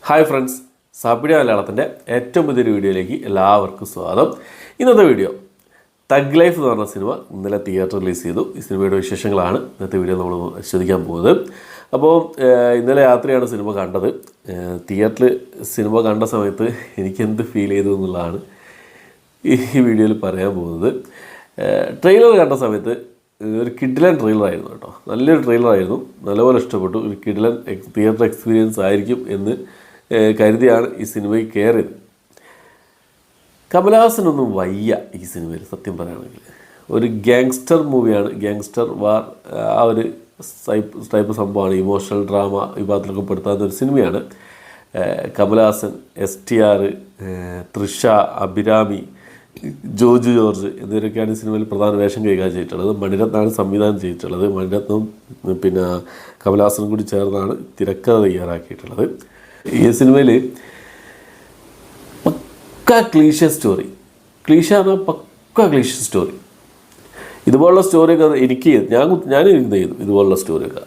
Hi friends, സാപ്പിഡിയ മലയാളത്തിൻ്റെ ഏറ്റവും പുതിയൊരു വീഡിയോയിലേക്ക് എല്ലാവർക്കും സ്വാഗതം. ഇന്നത്തെ വീഡിയോ തഗ് ലൈഫ് എന്ന് പറഞ്ഞ സിനിമ ഇന്നലെ തിയേറ്റർ റിലീസ് ചെയ്തു. ഈ സിനിമയുടെ വിശേഷങ്ങളാണ് ഇന്നത്തെ വീഡിയോ നമ്മൾ ശ്രദ്ധിക്കാൻ പോകുന്നത്. അപ്പോൾ ഇന്നലെ രാത്രിയാണ് സിനിമ കണ്ടത്. തിയേറ്ററിൽ സിനിമ കണ്ട സമയത്ത് എനിക്കെന്ത് ഫീൽ ചെയ്തു എന്നുള്ളതാണ് ഈ വീഡിയോയിൽ പറയാൻ പോകുന്നത്. ട്രെയിലർ കണ്ട സമയത്ത് ഒരു കിഡിലൻ ട്രെയിലറായിരുന്നു കേട്ടോ. നല്ലൊരു ട്രെയിലറായിരുന്നു, നല്ലപോലെ ഇഷ്ടപ്പെട്ടു. ഒരു കിഡിലൻ തിയേറ്റർ എക്സ്പീരിയൻസ് ആയിരിക്കും എന്ന് കരുതിയാണ് ഈ സിനിമയിൽ കയറിയത്. കമലഹാസനൊന്നും വയ്യ ഈ സിനിമയിൽ. സത്യം പറയുകയാണെങ്കിൽ ഒരു ഗ്യാങ്സ്റ്റർ മൂവിയാണ്, ഗ്യാങ്സ്റ്റർ വാർ ആ ഒരു ടൈപ്പ് സംഭവമാണ്. ഇമോഷണൽ ഡ്രാമ വിഭാഗത്തിലൊക്കെ പെടുത്താവുന്ന ഒരു സിനിമയാണ്. കമലഹാസൻ, STR, തൃഷ, അഭിരാമി, ജോജു ജോർജ് എന്നിവരൊക്കെയാണ് ഈ സിനിമയിൽ പ്രധാന വേഷം കൈകാര്യം ചെയ്തിട്ടുള്ളത്. മണിരത്നാണ് സംവിധാനം ചെയ്തിട്ടുള്ളത്. മണിരത്നം പിന്നെ കമലഹാസനും കൂടി ചേർന്നാണ് തിരക്കഥ തയ്യാറാക്കിയിട്ടുള്ളത്. ഈ സിനിമയിൽ പക്ക ക്ലീഷ സ്റ്റോറി, ക്ലീഷ എന്നാൽ പക്ക ക്ലീഷ സ്റ്റോറി. ഇതുപോലുള്ള സ്റ്റോറിയൊക്കെ ഞാൻ ചെയ്തു ഇതുപോലുള്ള സ്റ്റോറിയൊക്കെ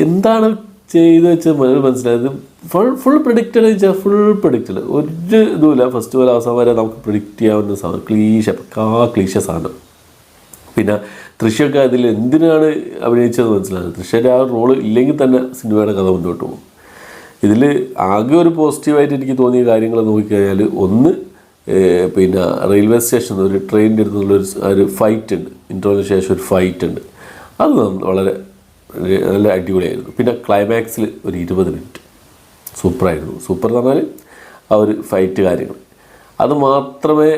എന്താണ് ചെയ്ത് വെച്ചാൽ മനസ്സിലായത്. ഫുൾ പ്രിഡിക്റ്റഡ് വെച്ചാൽ ഫുൾ പ്രിഡിക്റ്റഡ്, ഒരു ഇതുമില്ല. ഫസ്റ്റ് പോലെ അവസാനം വരെ നമുക്ക് പ്രിഡിക്റ്റ് ചെയ്യാവുന്ന സാധനം, ക്ലീശ സാധനം. പിന്നെ തൃശ്യൊക്കെ അതിൽ എന്തിനാണ് അഭിനയിച്ചത് മനസ്സിലായത്. തൃശ്ശയുടെ ആ റോള് ഇല്ലെങ്കിൽ തന്നെ സിനിമയുടെ കഥ മുന്നോട്ട് പോകും. ഇതിൽ ആകെ ഒരു പോസിറ്റീവായിട്ട് എനിക്ക് തോന്നിയ കാര്യങ്ങൾ നോക്കിക്കഴിഞ്ഞാൽ, ഒന്ന് പിന്നെ റെയിൽവേ സ്റ്റേഷൻ ഒരു ട്രെയിനിൻ്റെ അടുത്തുള്ളൊരു ഒരു ഫൈറ്റ് ഉണ്ട്. ഇൻട്രോന് ശേഷം ഒരു ഫൈറ്റ് ഉണ്ട്. അത് വളരെ നല്ല അടിപൊളിയായിരുന്നു. പിന്നെ ക്ലൈമാക്സിൽ ഒരു 20 മിനിറ്റ് സൂപ്പറായിരുന്നു. സൂപ്പർ എന്ന് പറഞ്ഞാൽ ആ ഒരു ഫൈറ്റ് കാര്യങ്ങൾ അത് മാത്രമേ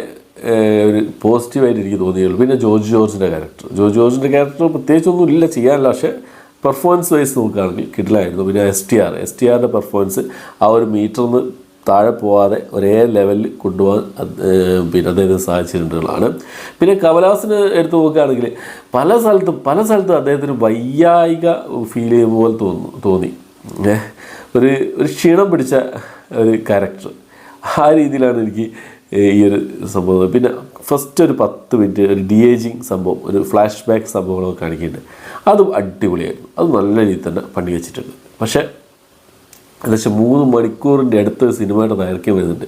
ഒരു പോസിറ്റീവായിട്ട് എനിക്ക് തോന്നിയുള്ളൂ. പിന്നെ ജോർജ് ജോർജിൻ്റെ ക്യാരക്ടർ പ്രത്യേകിച്ചൊന്നും ഇല്ല ചെയ്യാനില്ല, പക്ഷേ പെർഫോമൻസ് വൈസ് നോക്കുകയാണെങ്കിൽ കിടിലായിരുന്നു. പിന്നെ STRൻ്റെ പെർഫോമൻസ് ആ ഒരു മീറ്ററിന്ന് താഴെ പോവാതെ ഒരേ ലെവലിൽ കൊണ്ടുപോകാൻ പിന്നെ അദ്ദേഹത്തിന് സാധിച്ചിട്ടുള്ളതാണ്. പിന്നെ കമലഹാസന് എടുത്ത് നോക്കുകയാണെങ്കിൽ പല സ്ഥലത്തും അദ്ദേഹത്തിന് വയ്യായിക ഫീൽ ചെയ്യുന്ന പോലെ തോന്നി. ഒരു ക്ഷീണം പിടിച്ച ഒരു ക്യാരക്ടർ, ആ രീതിയിലാണ് എനിക്ക് ഈ ഒരു സംഭവം. പിന്നെ ഫസ്റ്റ് ഒരു 10 മിനിറ്റ് ഒരു DAGing സംഭവം, ഒരു ഫ്ലാഷ് ബാക്ക് സംഭവങ്ങളൊക്കെ കാണിക്കുന്നുണ്ട്. അതും അടിപൊളിയായിരുന്നു. അത് നല്ല രീതിയിൽ തന്നെ പണി വെച്ചിട്ടുണ്ട്. പക്ഷേ ഏകദേശം 3 മണിക്കൂറിൻ്റെ അടുത്ത് സിനിമയുടെ ദൈർഘ്യം വരുന്നുണ്ട്.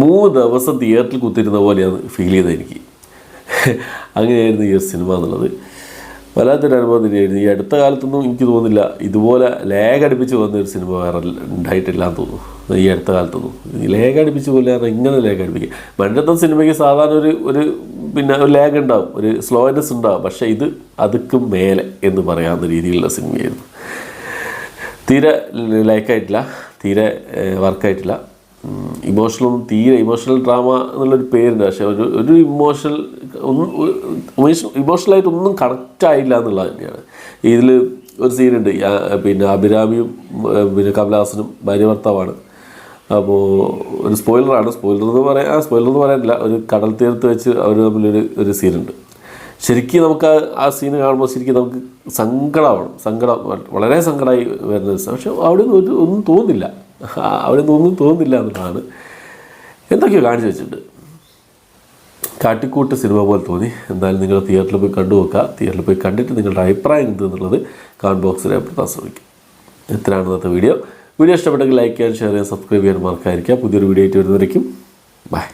3 ദിവസം തിയേറ്ററിൽ കുത്തിരുന്ന പോലെയാണ് ഫീൽ ചെയ്തത് എനിക്ക്. അങ്ങനെയായിരുന്നു ഈ ഒരു സിനിമ എന്നുള്ളത്. വല്ലാത്തൊരു അനുഭവം തന്നെയായിരുന്നു. ഈ അടുത്ത കാലത്തൊന്നും എനിക്ക് തോന്നുന്നില്ല ഇതുപോലെ ലേഗ് അടുപ്പിച്ച് വന്നൊരു സിനിമ വേറെ ഉണ്ടായിട്ടില്ല എന്ന് തോന്നുന്നു. ഈ അടുത്ത കാലത്തൊന്നും ലേഗ് അടുപ്പിച്ച് പോലെ ഇങ്ങനെ ലേഗ് അടുപ്പിക്കുക. മണിരത്നം സിനിമയ്ക്ക് സാധാരണ ഒരു പിന്നെ ഒരു ലേഗ് ഉണ്ടാവും, ഒരു സ്ലോനെസ് ഉണ്ടാവും. പക്ഷേ ഇത് അതുക്കും മേലെ എന്ന് പറയാവുന്ന രീതിയിലുള്ള സിനിമയായിരുന്നു. തീരെ ലൈക്കായിട്ടില്ല, തീരെ വർക്കായിട്ടില്ല. ഇമോഷണൽ ഡ്രാമ എന്നുള്ളൊരു പേരുണ്ട്. പക്ഷേ ഒരു ഇമോഷണലായിട്ടൊന്നും കണക്റ്റായില്ല എന്നുള്ളത് തന്നെയാണ്. ഇതിൽ ഒരു സീനുണ്ട്, പിന്നെ അഭിരാമിയും പിന്നെ കമലഹാസനും ഭാര്യ ഭർത്താവാണ്. അപ്പോൾ ഒരു സ്പോയിലർ എന്ന് പറയാനില്ല. ഒരു കടൽ തീരത്ത് വെച്ച് അവർ തമ്മിലൊരു സീനുണ്ട്. ശരിക്കും നമുക്ക് ആ സീന് കാണുമ്പോൾ ശരിക്കും നമുക്ക് സങ്കടം വളരെ സങ്കടമായി വരുന്ന. പക്ഷെ അവിടെ നിന്ന് ഒന്നും തോന്നില്ല എന്നുള്ളതാണ്. എന്തൊക്കെയോ കാണിച്ചു വെച്ചിട്ടുണ്ട്. കാട്ടിക്കൂട്ട് സിനിമ പോലെ തോന്നി. എന്തായാലും നിങ്ങൾ തിയേറ്ററിൽ പോയി കണ്ടുനോക്കുക. തിയേറ്ററിൽ പോയി കണ്ടിട്ട് നിങ്ങളുടെ അഭിപ്രായം എന്തെന്നുള്ളത് കമൻറ്റ് ബോക്സിൽ രേഖപ്പെടുത്താൻ ശ്രമിക്കും. ഇത്രയാണ് ഇന്നത്തെ വീഡിയോ. ഇഷ്ടപ്പെട്ടെങ്കിൽ ലൈക്ക് ചെയ്യാൻ, ഷെയർ ചെയ്യാൻ, സബ്സ്ക്രൈബ് ചെയ്യാൻ മറക്കാതിരിക്കുക. പുതിയൊരു വീഡിയോ ആയിട്ട് വരുന്നവരേക്കും ബൈ.